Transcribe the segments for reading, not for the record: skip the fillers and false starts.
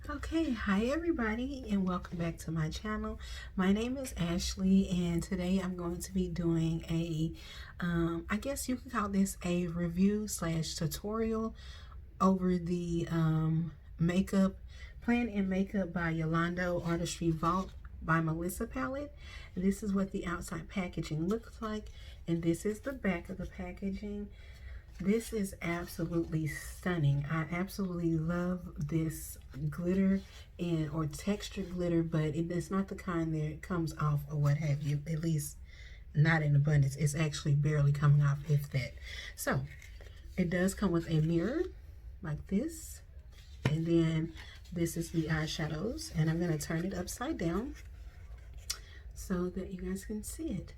Okay, hi everybody and welcome back to my channel. My name is Ashley and today I'm going to be doing a, I guess you could call this a review slash tutorial over the makeup, Plan and Makeup by Yolondo Artistry Vault by Melissa palette. And this is what the outside packaging looks like, and this is the back of the packaging. This is absolutely stunning. I absolutely love this glitter and or textured glitter, but it's not the kind that comes off or what have you, at least not in abundance. It's actually barely coming off, if that. So it does come with a mirror like this, and then this is the eyeshadows, and I'm going to turn it upside down so that you guys can see it.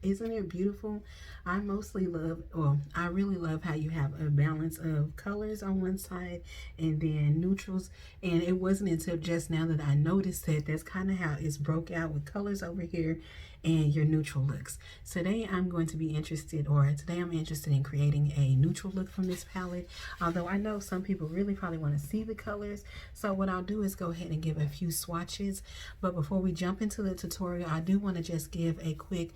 Isn't it beautiful? I mostly love, well, I really love how you have a balance of colors on one side and then neutrals. And it wasn't until just now that I noticed that that's kind of how it's broke out with colors over here and your neutral looks. Today I'm interested in creating a neutral look from this palette. Although I know some people really probably want to see the colors. So what I'll do is go ahead and give a few swatches. But before we jump into the tutorial, I do want to just give a quick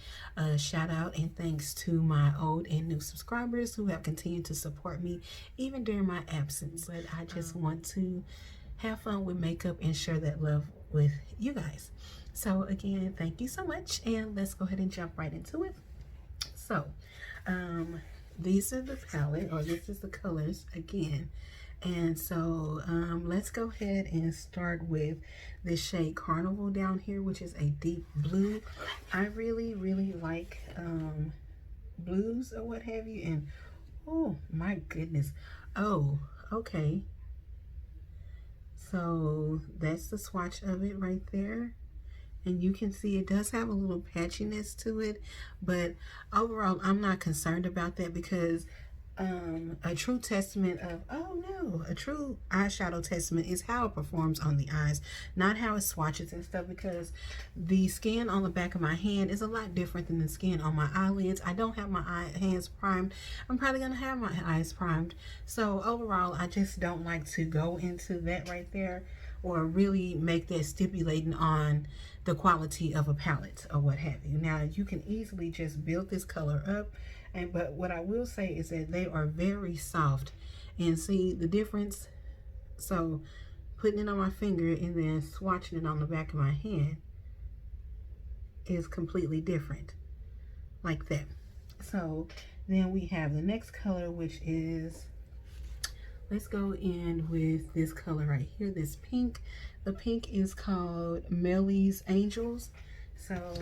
shout out and thanks to my old and new subscribers who have continued to support me even during my absence. But I just want to have fun with makeup and share that love with you guys. So again, thank you so much, and let's go ahead and jump right into it. So these are the palette, or this is the colors again. And so let's go ahead and start with the shade Carnival down here, which is a deep blue. I really like blues or what have you. And oh my goodness. Oh, okay. So that's the swatch of it right there. And you can see it does have a little patchiness to it, but overall I'm not concerned about that, because a true testament of, a true eyeshadow testament is how it performs on the eyes, not how it swatches and stuff, because the skin on the back of my hand is a lot different than the skin on my eyelids. I don't have my hands primed. I'm probably going to have my eyes primed. So overall, I just don't like to go into that right there, or really make that stipulating on the quality of a palette or what have you. Now, you can easily just build this color up, but what I will say is that they are very soft, and see the difference. So putting it on my finger and then swatching it on the back of my hand is completely different, like that. So then we have the next color, which is, let's go in with this color right here, this pink. The pink is called Melly's Angels. So,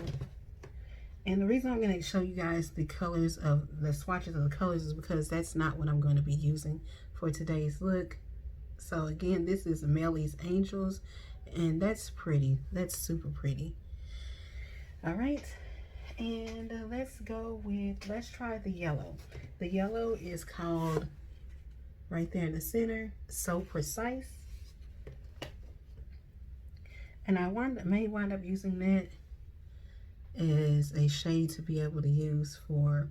and the reason I'm going to show you guys the colors of the swatches of the colors is because that's not what I'm going to be using for today's look. So again, this is Melly's Angels, and that's pretty. That's super pretty. All right. And let's try the yellow. The yellow is called, right there in the center, So Precise. And I may wind up using that as a shade to be able to use for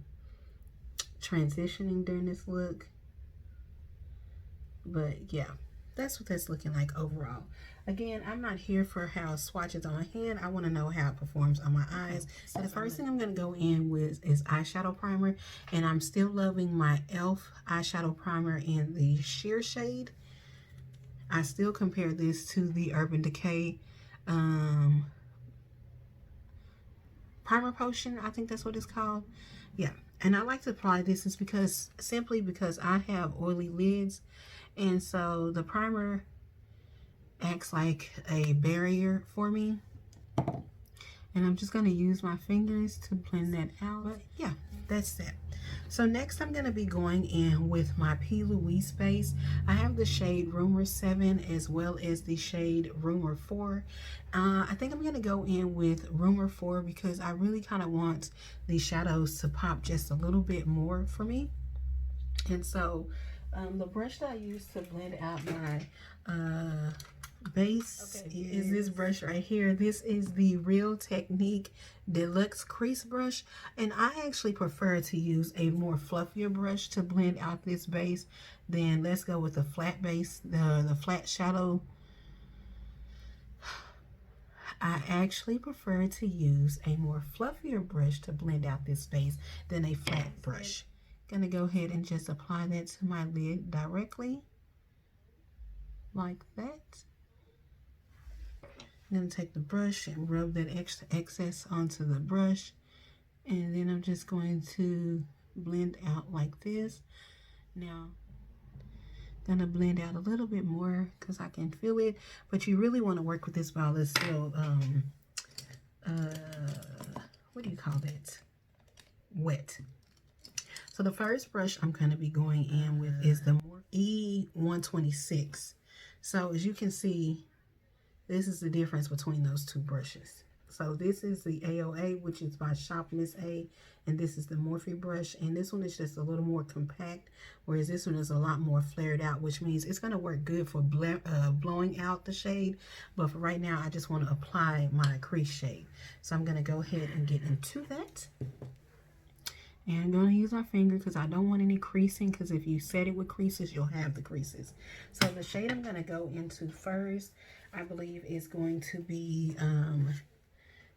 transitioning during this look. But yeah, that's what that's looking like overall. Again, I'm not here for how it swatches on my hand. I want to know how it performs on my eyes. So the first thing I'm going to go in with is eyeshadow primer, and I'm still loving my E.L.F. eyeshadow primer in the sheer shade. I still compare this to the Urban Decay primer potion. I think that's what it's called. Yeah, and I like to apply this is simply because I have oily lids, and so the primer acts like a barrier for me, and I'm just going to use my fingers to blend that out. But yeah, that's that. So next I'm going to be going in with my P. Louise base. I have the shade Rumor 7 as well as the shade Rumor 4. I think I'm going to go in with Rumor 4 because I really kind of want the shadows to pop just a little bit more for me. And so the brush that I use to blend out my base is this brush right here. This is the Real Technique Deluxe Crease Brush, and I actually prefer to use a more fluffier brush to blend out this base. Then let's go with the flat base, the flat shadow I actually prefer to use a more fluffier brush to blend out this space than a flat brush. Gonna go ahead and just apply that to my lid directly, like that. I'm gonna take the brush and rub that extra excess onto the brush, and then I'm just going to blend out like this. Now, gonna blend out a little bit more because I can feel it, but you really want to work with this while it's still what do you call that, wet. So the first brush I'm going to be going in with is the E126. So as you can see, this is the difference between those two brushes. So this is the AOA, which is by Shop Miss A, and this is the Morphe brush, and this one is just a little more compact, whereas this one is a lot more flared out, which means it's going to work good for blowing out the shade. But for right now, I just want to apply my crease shade. So I'm going to go ahead and get into that. And I'm going to use my finger because I don't want any creasing, because if you set it with creases, you'll have the creases. So the shade I'm going to go into first, I believe, is going to be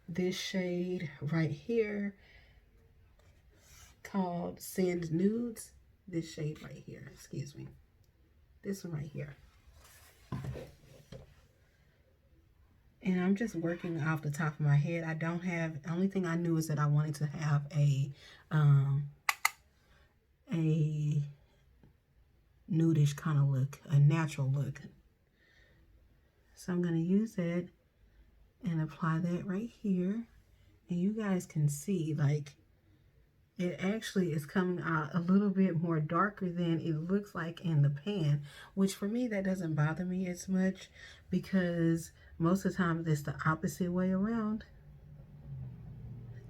this shade right here called Send Nudes. This shade right here, excuse me. This one right here. And I'm just working off the top of my head. I don't have, the only thing I knew is that I wanted to have a nudish kind of look, a natural look. So I'm going to use that and apply that right here. And you guys can see, like, it actually is coming out a little bit more darker than it looks like in the pan, which for me, that doesn't bother me as much because most of the time it's the opposite way around.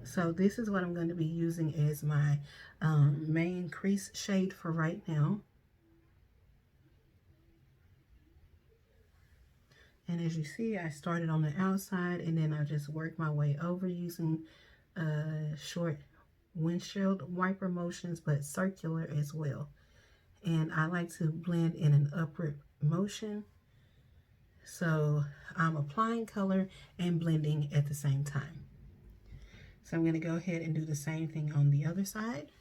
So this is what I'm going to be using as my main crease shade for right now. And as you see, I started on the outside and then I just worked my way over using short windshield wiper motions, but circular as well. And I like to blend in an upward motion. So I'm applying color and blending at the same time. So I'm going to go ahead and do the same thing on the other side.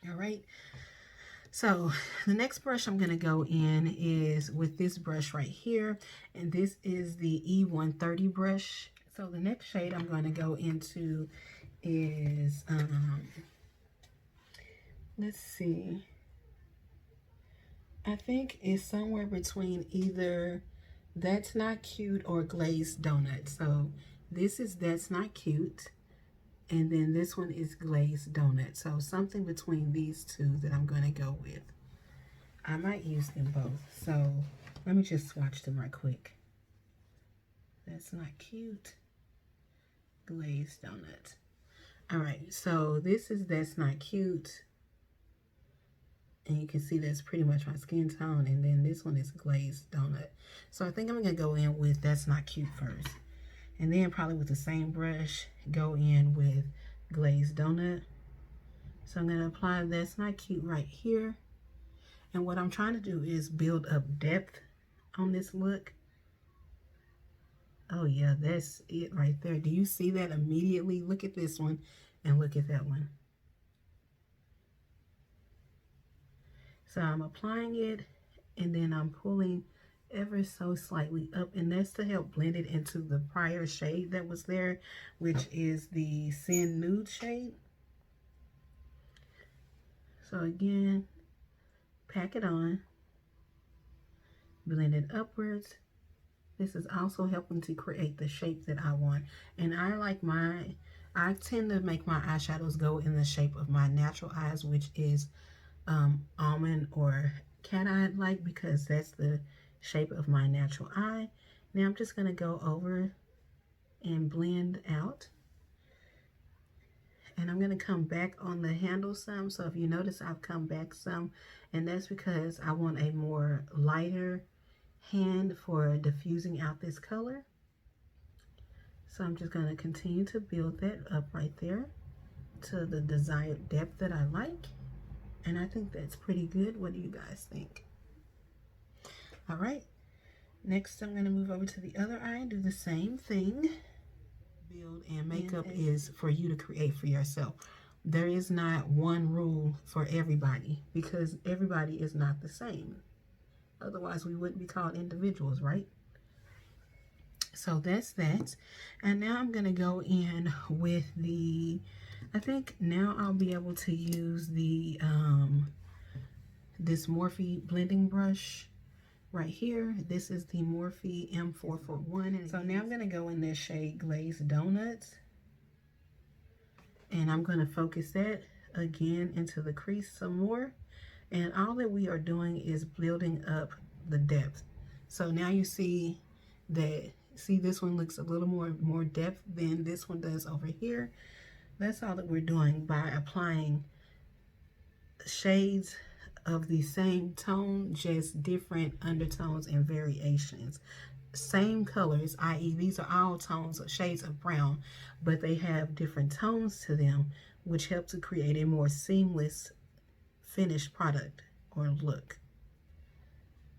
All right. So the next brush I'm going to go in is with this brush right here, and this is the E130 brush. So the next shade I'm going to go into is, let's see, I think it's somewhere between either That's Not Cute or Glazed Donut. So this is That's Not Cute. And then this one is Glazed Donut. So something between these two that I'm going to go with. I might use them both. So let me just swatch them right quick. That's Not Cute. Glazed Donut. Alright, so this is That's Not Cute. And you can see that's pretty much my skin tone. And then this one is Glazed Donut. So I think I'm going to go in with That's Not Cute first. And then probably with the same brush, go in with Glazed Donut. So I'm going to apply That's Not Cute right here. And what I'm trying to do is build up depth on this look. Oh yeah, that's it right there. Do you see that immediately? Look at this one and look at that one. So I'm applying it and then I'm pulling ever so slightly up, and that's to help blend it into the prior shade that was there, which is the Send Nude shade. So again, pack it on, blend it upwards. This is also helping to create the shape that I want. And I tend to make my eyeshadows go in the shape of my natural eyes, which is almond or cat eye like, because that's the shape of my natural eye. Now I'm just going to go over and blend out, and I'm going to come back on the handle some. So if you notice, I've come back some, and that's because I want a more lighter hand for diffusing out this color. So I'm just going to continue to build that up right there to the desired depth that I like, and I think that's pretty good. What do you guys think? All right. Next, I'm going to move over to the other eye and do the same thing. Build and makeup is for you to create for yourself. There is not one rule for everybody because everybody is not the same. Otherwise, we wouldn't be called individuals, right? So that's that. And now I'm going to go in with the, I think now I'll be able to use the, this Morphe blending brush right here. This is the Morphe M441. And so now I'm going to go in this shade Glazed Donuts. And I'm going to focus that again into the crease some more. And all that we are doing is building up the depth. So now you see that, see this one looks a little more depth than this one does over here. That's all that we're doing by applying shades of the same tone, just different undertones and variations. Same colors, i.e. these are all tones or shades of brown, but they have different tones to them, which help to create a more seamless finished product or look.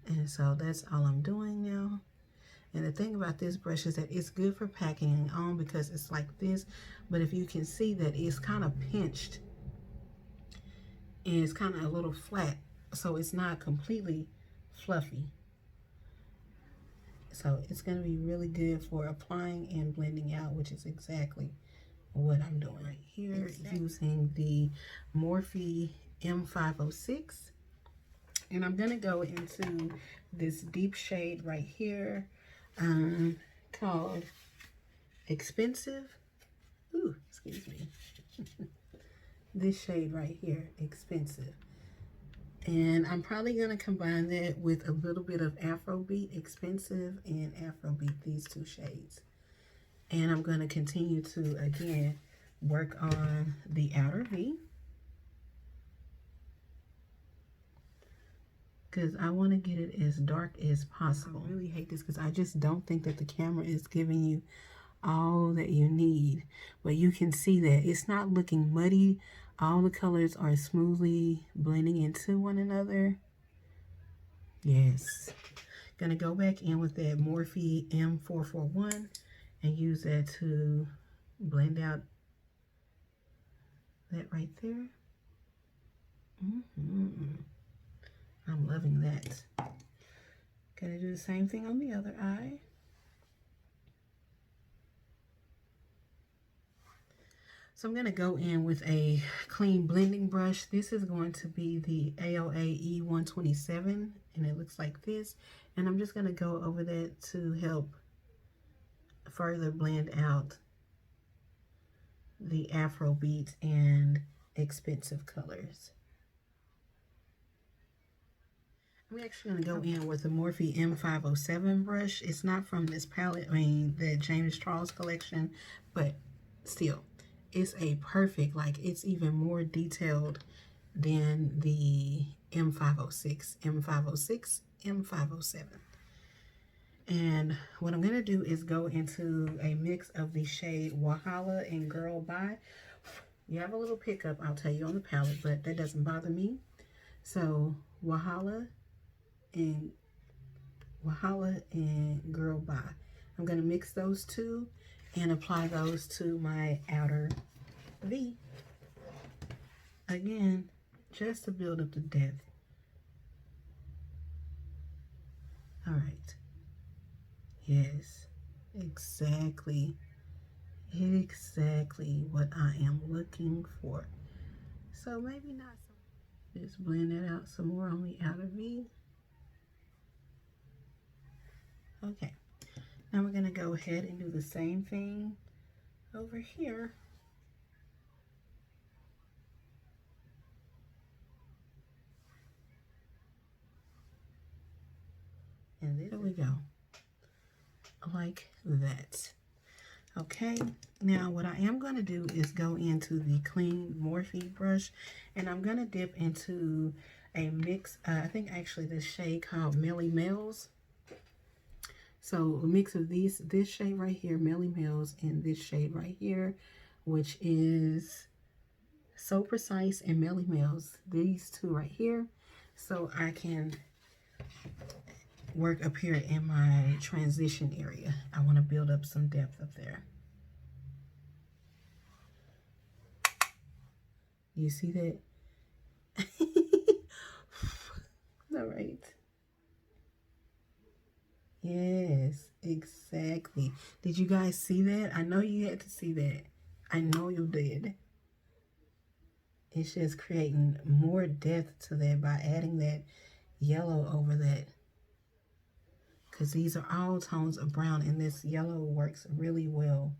And so that's all I'm doing now. And the thing about this brush is that it's good for packing on because it's like this, but if you can see that it's kind of pinched and it's kind of a little flat, so it's not completely fluffy. So it's going to be really good for applying and blending out, which is exactly what I'm doing right here. Using the Morphe M506. And I'm going to go into this deep shade right here called Expensive. Ooh, excuse me. This shade right here, Expensive. And I'm probably going to combine that with a little bit of Afrobeat, Expensive and Afrobeat, these two shades. And I'm going to continue to, again, work on the outer V. Because I want to get it as dark as possible. I really hate this because I just don't think that the camera is giving you all that you need. But you can see that it's not looking muddy. All the colors are smoothly blending into one another. Yes. Gonna go back in with that Morphe M441 and use that to blend out that right there. I'm loving that. Gonna do the same thing on the other eye. So I'm going to go in with a clean blending brush. This is going to be the AOA E127, and it looks like this. And I'm just going to go over that to help further blend out the Afrobeat and Expensive colors. I'm actually going to go in with the Morphe M507 brush. It's not from this palette, I mean, the James Charles collection, but still. It's a perfect, like it's even more detailed than the M506, M506, M507. And what I'm going to do is go into a mix of the shade Wahala and Girl Bye. You have a little pickup, I'll tell you, on the palette, but that doesn't bother me. So Wahala and Girl Bye. I'm going to mix those two and apply those to my outer V. Again, just to build up the depth. All right. Yes, exactly what I am looking for. So maybe not so. Just blend that out some more on the outer V. Okay. Now we're going to go ahead and do the same thing over here. And there we go. Like that. Okay. Now what I am going to do is go into the clean Morphe brush. And I'm going to dip into a mix. I think actually this shade called Melly Mel's. So a mix of this shade right here, Melly Mel's, and this shade right here, which is So Precise and Melly Mel's. These two right here. So I can work up here in my transition area. I want to build up some depth up there. You see that? All right. Yes, exactly. Did you guys see that? I know you had to see that. I know you did. It's just creating more depth to that by adding that yellow over that. Because these are all tones of brown, and this yellow works really well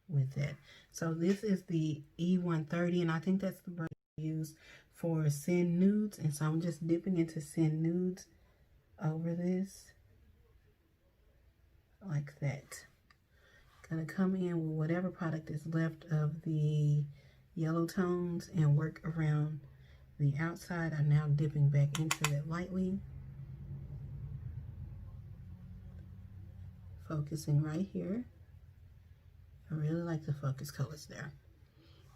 with that. So this is the E130, and I think that's the brush I use for Send Nudes. And so I'm just dipping into Send Nudes over this. Like that. Gonna come in with whatever product is left of the yellow tones and work around the outside. I'm now dipping back into that lightly. Focusing right here. I really like the focus colors there.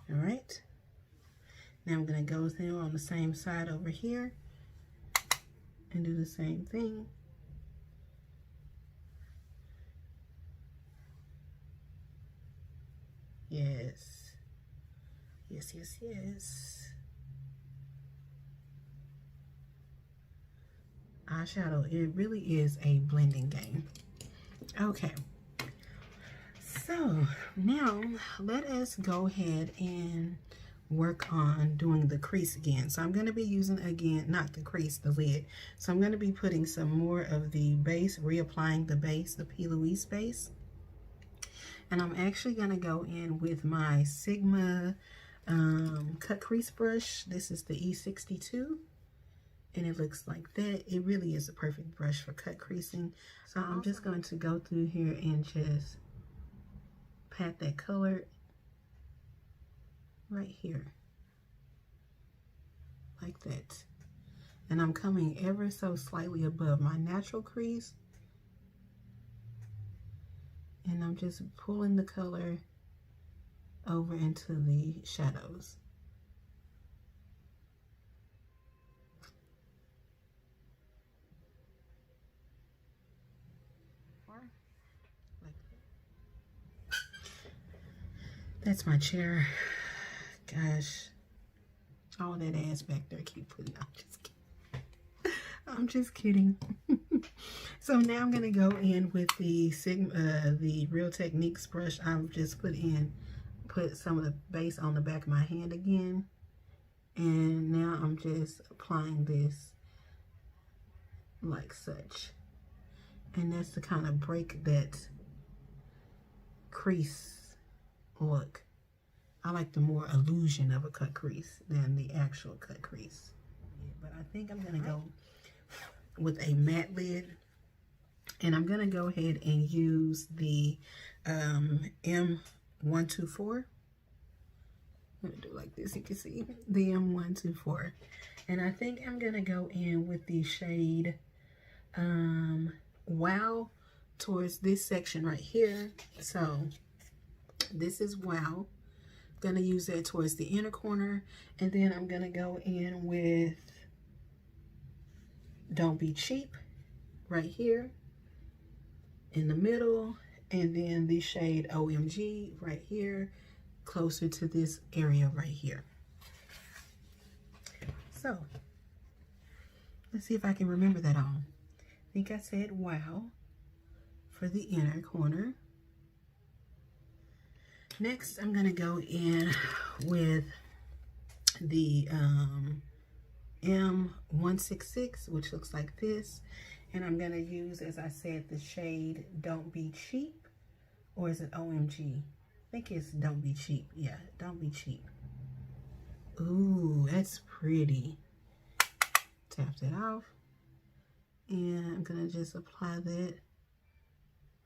All right. Now I'm gonna go through on the same side over here and do the same thing. Yes. Yes, yes, yes. Eyeshadow, it really is a blending game. Okay. So now let us go ahead and work on doing the crease again. So I'm going to be using, again, not the crease, the lid. So I'm going to be putting some more of the base, reapplying the base, the P. Louise base. And I'm actually going to go in with my Sigma cut crease brush. This is the E62. And it looks like that. It really is a perfect brush for cut creasing. So I'm just going to go through here and just pat that color right here. Like that. And I'm coming ever so slightly above my natural crease. And I'm just pulling the color over into the shadows. Like that. That's my chair. Gosh. All that ass back there keep putting out. I'm just kidding. So now I'm going to go in with the Sigma, the Real Techniques brush. I've just put some of the base on the back of my hand again. And now I'm just applying this like such. And that's to kind of break that crease look. I like the more illusion of a cut crease than the actual cut crease. Yeah, but I think I'm going to go with a matte lid. And I'm going to go ahead and use the M124. I'm going to do like this, you can see. The M124. And I think I'm going to go in with the shade Wow towards this section right here. So this is Wow. I'm going to use that towards the inner corner. And then I'm going to go in with Don't Be Cheap right here in the middle, and then the shade OMG right here closer to this area right here. So let's see if I can remember that all. I think I said Wow for the inner corner. Next I'm going to go in with the M166, which looks like this. And I'm going to use, as I said, the shade Don't Be Cheap. Or is it OMG? I think it's Don't Be Cheap. Yeah, Don't Be Cheap. Ooh, that's pretty. Tap that off. And I'm going to just apply that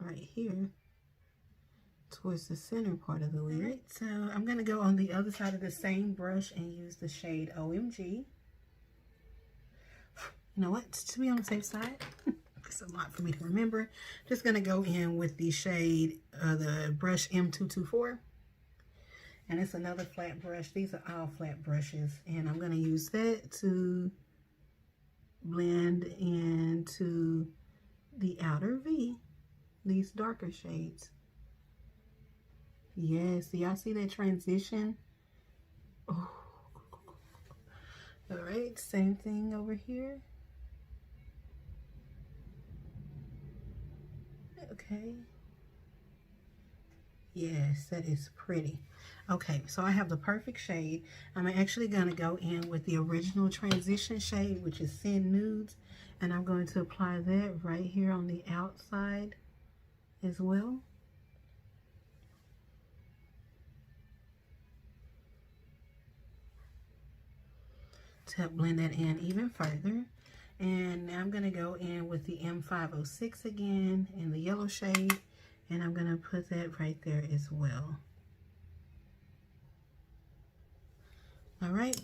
right here towards the center part of the lid. Right, so I'm going to go on the other side of the same brush and use the shade OMG. You know what, to be on the safe side, it's a lot for me to remember. Just going to go in with the shade, the brush M224. And it's another flat brush. These are all flat brushes. And I'm going to use that to blend into the outer V, these darker shades. Yes, do y'all see that transition? Oh. All right, same thing over here. Okay. Yes, that is pretty. Okay, so I have the perfect shade. I'm actually going to go in with the original transition shade, which is Sin Nudes, and I'm going to apply that right here on the outside as well. To help blend that in even further. And now I'm going to go in with the M506 again in the yellow shade, and I'm going to put that right there as well. All right,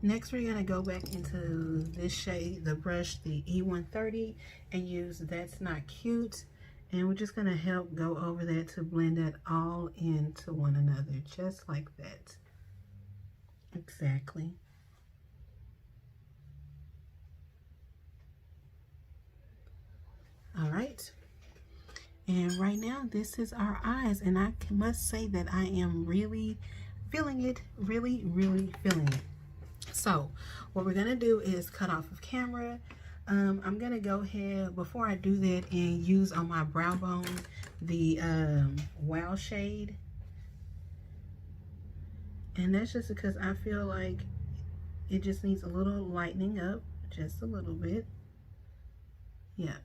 next we're going to go back into this shade, the brush, the E130, and use That's Not Cute, and we're just going to help go over that to blend it all into one another, just like that. Exactly. All right, and right now this is our eyes, and I must say that I am really feeling it, really feeling it. So what we're gonna do is cut off of camera. I'm gonna go ahead before I do that and use on my brow bone the Wow shade, and that's just because I feel like it just needs a little lightening up, just a little bit. Yeah,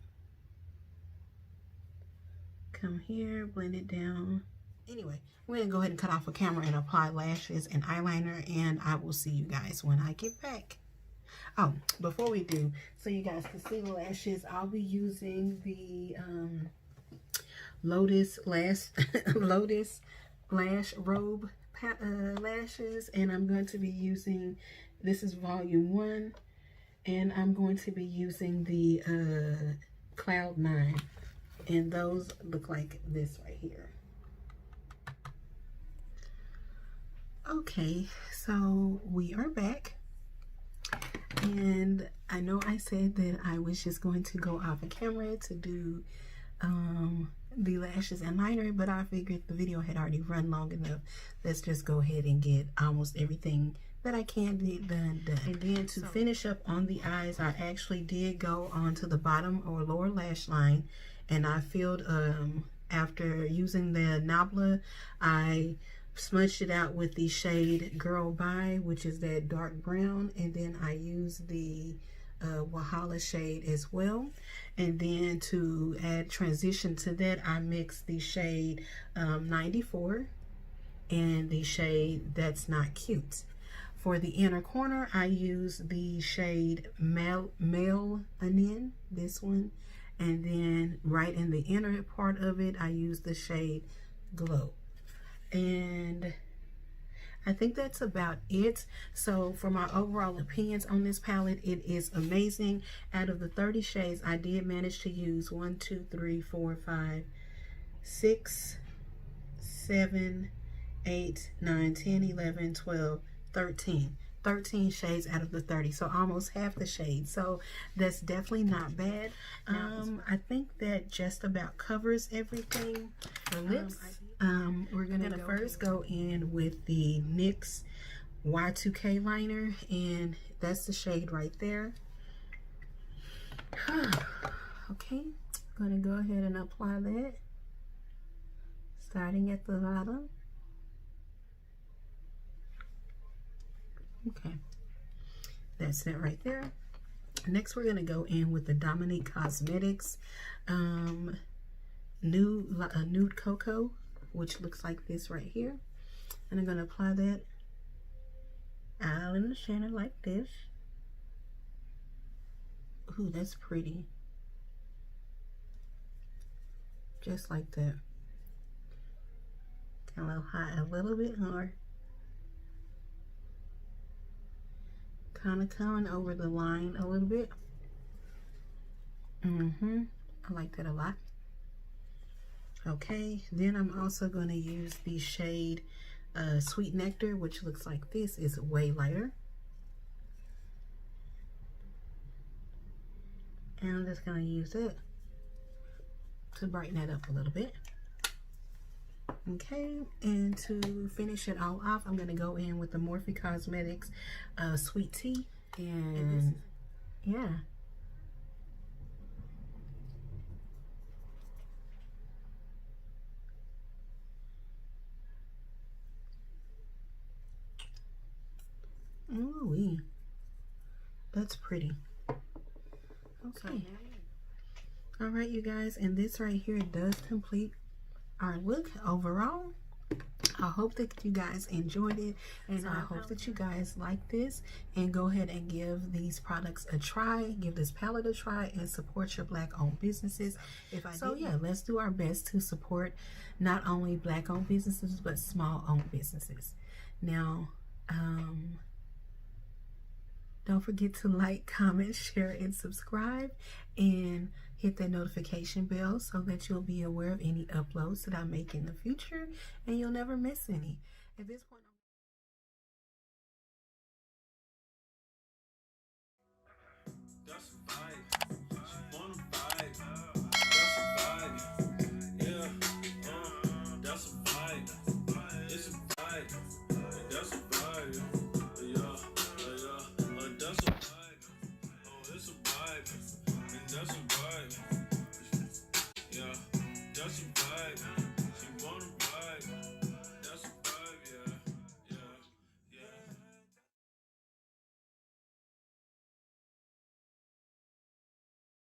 come here, blend it down. Anyway, we're gonna go ahead and cut off a camera and apply lashes and eyeliner, and I will see you guys when I get back. Oh, before we do, so you guys can see the lashes, I'll be using the Lotus Lashdrobe lashes, and I'm going to be using, this is volume 1, and I'm going to be using the Cloud 9, and those look like this right here. Okay, so we are back, and I know I said that I was just going to go off of camera to do the lashes and liner, but I figured the video had already run long enough. Let's just go ahead and get almost everything that I can get done. And then to finish up on the eyes, I actually did go onto the bottom or lower lash line, and I filled, after using the NABLA, I smudged it out with the shade Girl Bye, which is that dark brown, and then I used the Wahala shade as well. And then to add transition to that, I mixed the shade 94 and the shade That's Not Cute. For the inner corner, I used the shade Melanin, this one, and then right in the inner part of it, I used the shade Glow. And I think that's about it. So for my overall opinions on this palette, it is amazing. Out of the 30 shades, I did manage to use 1, 2, 3, 4, 5, 6, 7, 8, 9, 10, 11, 12, 13. 13 shades out of the 30, so almost half the shade. So that's definitely not bad. I think that just about covers everything. For lips, we're gonna first go in with the NYX Y2K liner, and that's the shade right there. Okay, gonna go ahead and apply that, starting at the bottom. Okay, that's it right there. Next, we're going to go in with the Dominique Cosmetics Nude Cocoa, which looks like this right here. And I'm going to apply that all in the center like this. Ooh, that's pretty. Just like that. Kind of high a little bit more. Kind of coming over the line a little bit. I like that a lot. Okay, then I'm also going to use the shade Sweet Nectar, which looks like this. Is way lighter. And I'm just going to use it to brighten that up a little bit. Okay, and to finish it all off, I'm going to go in with the Morphe Cosmetics Sweet Tea. And yeah. Ooh-wee. That's pretty. Okay. All right, you guys, and this right here does complete our look overall. I hope that you guys enjoyed it, and I hope that you guys like this, and go ahead and give these products a try, give this palette a try, and support your black owned businesses. Yeah, let's do our best to support not only black owned businesses but small owned businesses. Now, don't forget to like, comment, share, and subscribe, and hit that notification bell so that you'll be aware of any uploads that I make in the future, and you'll never miss any. At this point,